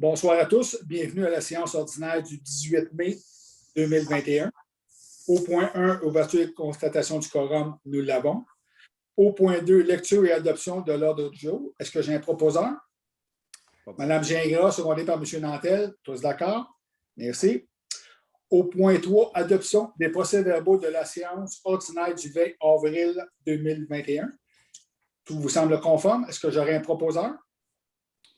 Bonsoir à tous. Bienvenue à la séance ordinaire du 18 mai 2021. Au point 1, ouverture et constatation du quorum, nous l'avons. Au point 2, lecture et adoption de l'ordre du jour. Est-ce que j'ai un proposeur? Mme Gingras, secondée par M. Nantel. Tous d'accord? Merci. Au point 3, adoption des procès-verbaux de la séance ordinaire du 20 avril 2021. Tout vous semble conforme? Est-ce que j'aurai un proposeur?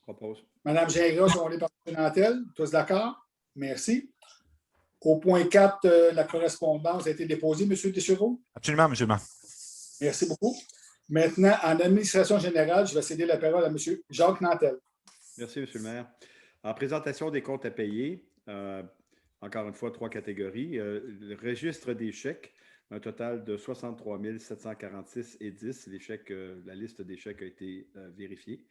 Propose. Mme Gingras, secondée par M. Nantel. Tous d'accord? Merci. Au point 4, la correspondance a été déposée, M. Deschevaux? Absolument, M. le maire. Merci beaucoup. Maintenant, en administration générale, je vais céder la parole à M. Jacques Nantel. Merci, M. le maire. En présentation des comptes à payer, encore une fois, 3 catégories. Le registre des chèques, un total de 63 746,10. Les chèques, la liste des chèques a été vérifiée.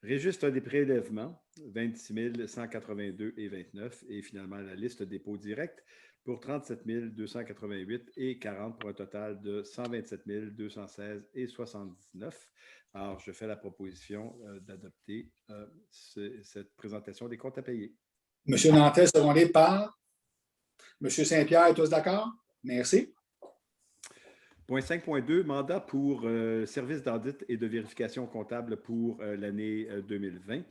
Registre des prélèvements, 26 182,29. Et finalement, la liste des dépôts directs pour 37 288,40 pour un total de 127 216,79. Alors, je fais la proposition d'adopter cette présentation des comptes à payer. M. Nantel, secondé par M. Saint-Pierre, tous d'accord? Merci. Point 5.2, mandat pour service d'audit et de vérification comptable pour l'année 2020.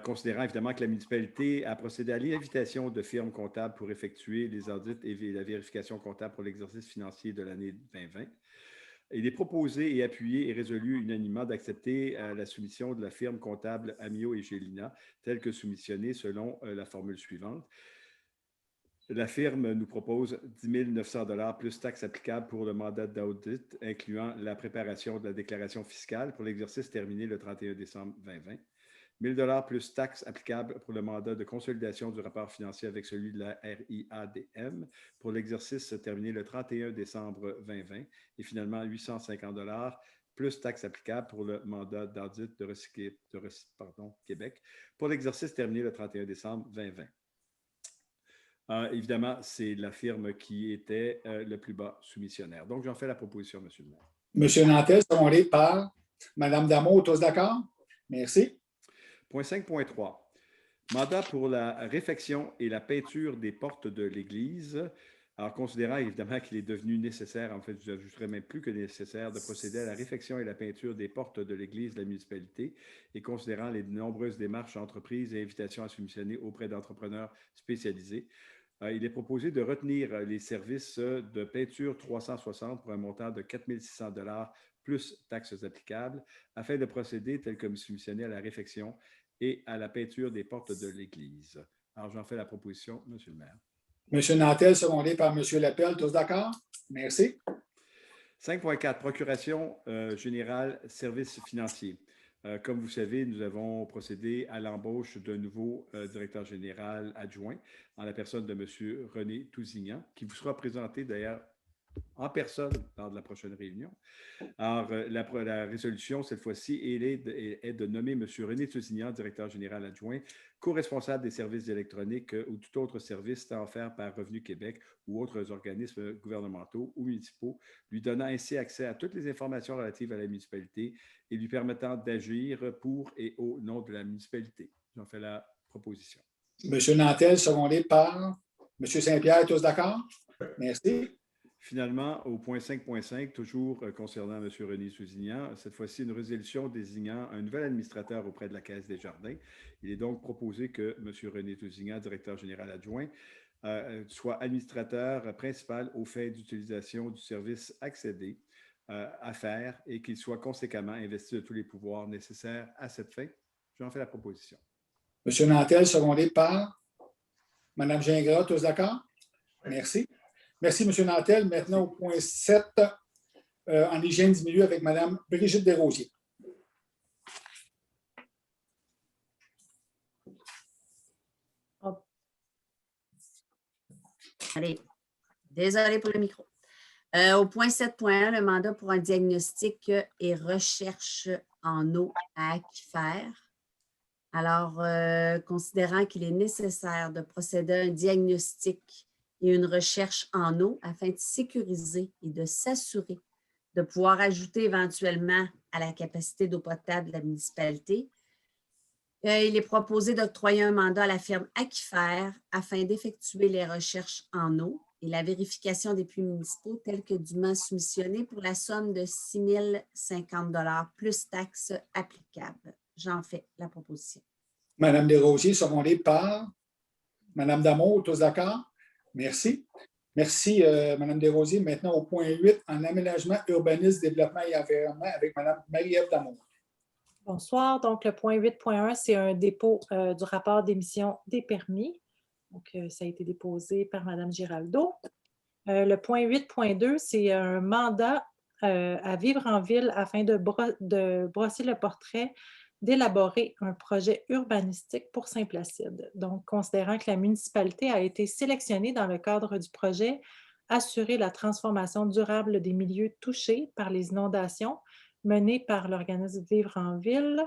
Considérant évidemment que la municipalité a procédé à l'invitation de firmes comptables pour effectuer les audits et la vérification comptable pour l'exercice financier de l'année 2020. Il est proposé et appuyé et résolu unanimement d'accepter la soumission de la firme comptable Amiot et Gélina, telle que soumissionnée selon la formule suivante. La firme nous propose 10 900 $ plus taxes applicables pour le mandat d'audit, incluant la préparation de la déclaration fiscale pour l'exercice terminé le 31 décembre 2020. 1 000 $ plus taxes applicables pour le mandat de consolidation du rapport financier avec celui de la RIADM pour l'exercice terminé le 31 décembre 2020. Et finalement, 850 $ plus taxes applicables pour le mandat d'audit de Québec pour l'exercice terminé le 31 décembre 2020. Évidemment, c'est la firme qui était le plus bas soumissionnaire. Donc, j'en fais la proposition, M. le maire. M. Nantel, secondé par Mme Damour, tous d'accord? Merci. Point 5.3. Mandat pour la réfection et la peinture des portes de l'église. Alors, considérant évidemment qu'il est devenu nécessaire, en fait, je n'ajouterais même plus que nécessaire, de procéder à la réfection et la peinture des portes de l'église de la municipalité et considérant les nombreuses démarches entreprises et invitations à soumissionner auprès d'entrepreneurs spécialisés, il est proposé de retenir les services de peinture 360 pour un montant de 4 600 $ plus taxes applicables afin de procéder tel que soumissionné à la réfection et à la peinture des portes de l'église. Alors, j'en fais la proposition, M. le maire. M. Nantel, secondé par M. Lapelle, tous d'accord? Merci. 5.4, procuration générale, services financiers. Comme vous savez, nous avons procédé à l'embauche d'un nouveau directeur général adjoint en la personne de M. René Tousignan, qui vous sera présenté d'ailleurs en personne lors de la prochaine réunion. Alors, la résolution, cette fois-ci, est de nommer M. René Tousignan, directeur général adjoint, co-responsable des services électroniques ou tout autre service tant offert par Revenu Québec ou autres organismes gouvernementaux ou municipaux, lui donnant ainsi accès à toutes les informations relatives à la municipalité et lui permettant d'agir pour et au nom de la municipalité. J'en fais la proposition. M. Nantel, secondé par M. Saint-Pierre, tous d'accord? Merci. Finalement, au point 5.5, toujours concernant M. René Tousignan, cette fois-ci une résolution désignant un nouvel administrateur auprès de la Caisse des Jardins. Il est donc proposé que M. René Tousignan, directeur général adjoint, soit administrateur principal aux fins d'utilisation du service accédé à faire et qu'il soit conséquemment investi de tous les pouvoirs nécessaires à cette fin. J'en fais la proposition. M. Nantel, secondé par Mme Gingras, tous d'accord? Merci. Merci, M. Nantel. Maintenant, au point 7, en hygiène du milieu avec Mme Brigitte Desrosiers. Oh. Allez, désolé pour le micro. Au point 7.1, le mandat pour un diagnostic et recherche en eau à aquifère. Alors, considérant qu'il est nécessaire de procéder à un diagnostic et une recherche en eau afin de sécuriser et de s'assurer de pouvoir ajouter éventuellement à la capacité d'eau potable de la municipalité, Il est proposé d'octroyer un mandat à la firme Aquifer afin d'effectuer les recherches en eau et la vérification des puits municipaux tels que dûment soumissionnés pour la somme de 6 050 $ plus taxes applicables. J'en fais la proposition. Madame Desrosiers, secondée par Madame Damour, tous d'accord? Merci. Merci, Madame Desrosiers. Maintenant, au point 8, en aménagement, urbanisme, développement et environnement avec Madame Marie-Ève Damour. Bonsoir. Donc, le point 8.1, c'est un dépôt du rapport d'émission des permis. Donc, ça a été déposé par Mme Giraldo. Le point 8.2, c'est un mandat à vivre en ville afin de brosser le portrait, d'élaborer un projet urbanistique pour Saint-Placide. Donc, considérant que la municipalité a été sélectionnée dans le cadre du projet Assurer la transformation durable des milieux touchés par les inondations, mené par l'organisme Vivre en Ville,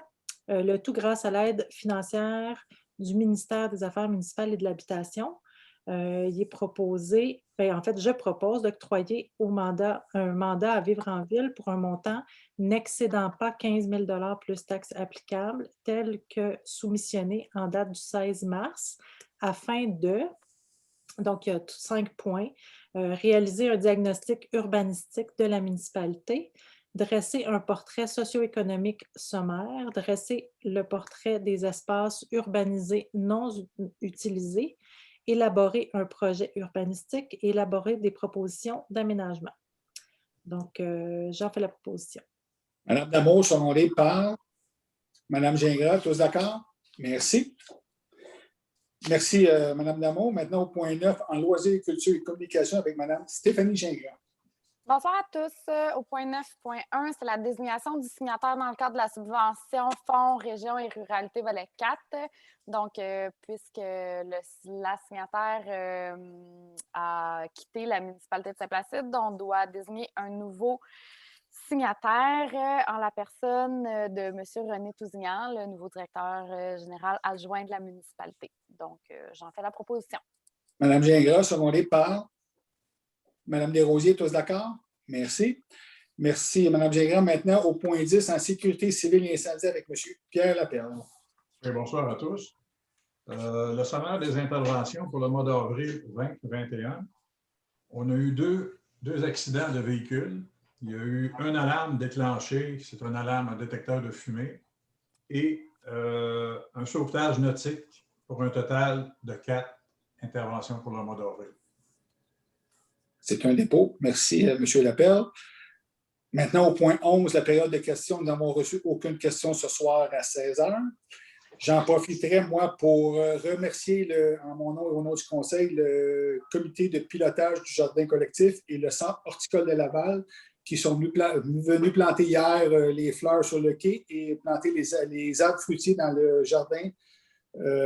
le tout grâce à l'aide financière du ministère des Affaires municipales et de l'Habitation. Il est proposé, en fait, je propose d'octroyer un mandat à Vivre en Ville pour un montant n'excédant pas 15 000 $ plus taxes applicables, tel que soumissionné en date du 16 mars, afin de, donc il y a 5 points, réaliser un diagnostic urbanistique de la municipalité, dresser un portrait socio-économique sommaire, dresser le portrait des espaces urbanisés non utilisés, élaborer un projet urbanistique, élaborer des propositions d'aménagement. Donc, j'en fais la proposition. Madame Damour, secondée par Madame Gingras, tous d'accord? Merci. Merci, Madame Damour. Maintenant, au point 9, en loisirs, culture et communication avec Madame Stéphanie Gingras. Bonsoir à tous. Au point 9.1, c'est la désignation du signataire dans le cadre de la subvention Fonds, Région et Ruralité, volet 4. Donc, puisque la signataire a quitté la municipalité de Saint-Placide, on doit désigner un nouveau signataire en la personne de M. René Tousignan, le nouveau directeur général adjoint de la municipalité. Donc, j'en fais la proposition. Madame Gingras, secondée par Madame Desrosiers, tous d'accord? Merci. Merci, Madame Gingras. Maintenant, au point 10, en sécurité civile et incendie avec M. Pierre Laperle. Oui, bonsoir à tous. Le sommaire des interventions pour le mois d'avril 2021, on a eu deux accidents de véhicules. Il y a eu une alarme déclenchée, c'est une alarme à détecteur de fumée, et un sauvetage nautique pour un total de 4 interventions pour le mois d'avril. C'est un dépôt. Merci, M. Laperle. Maintenant, au point 11, la période de questions. Nous n'avons reçu aucune question ce soir à 16 h. J'en profiterai, moi, pour remercier, en mon nom et au nom du Conseil, le comité de pilotage du jardin collectif et le centre horticole de Laval qui sont venus planter hier les fleurs sur le quai et planter les arbres fruitiers dans le jardin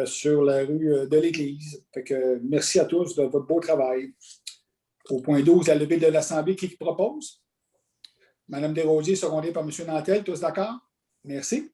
sur la rue de l'Église. Fait que, merci à tous de votre beau travail. Au point 12, la levée de l'Assemblée, qui propose? Madame Desrosiers, secondée par M. Nantel, tous d'accord? Merci.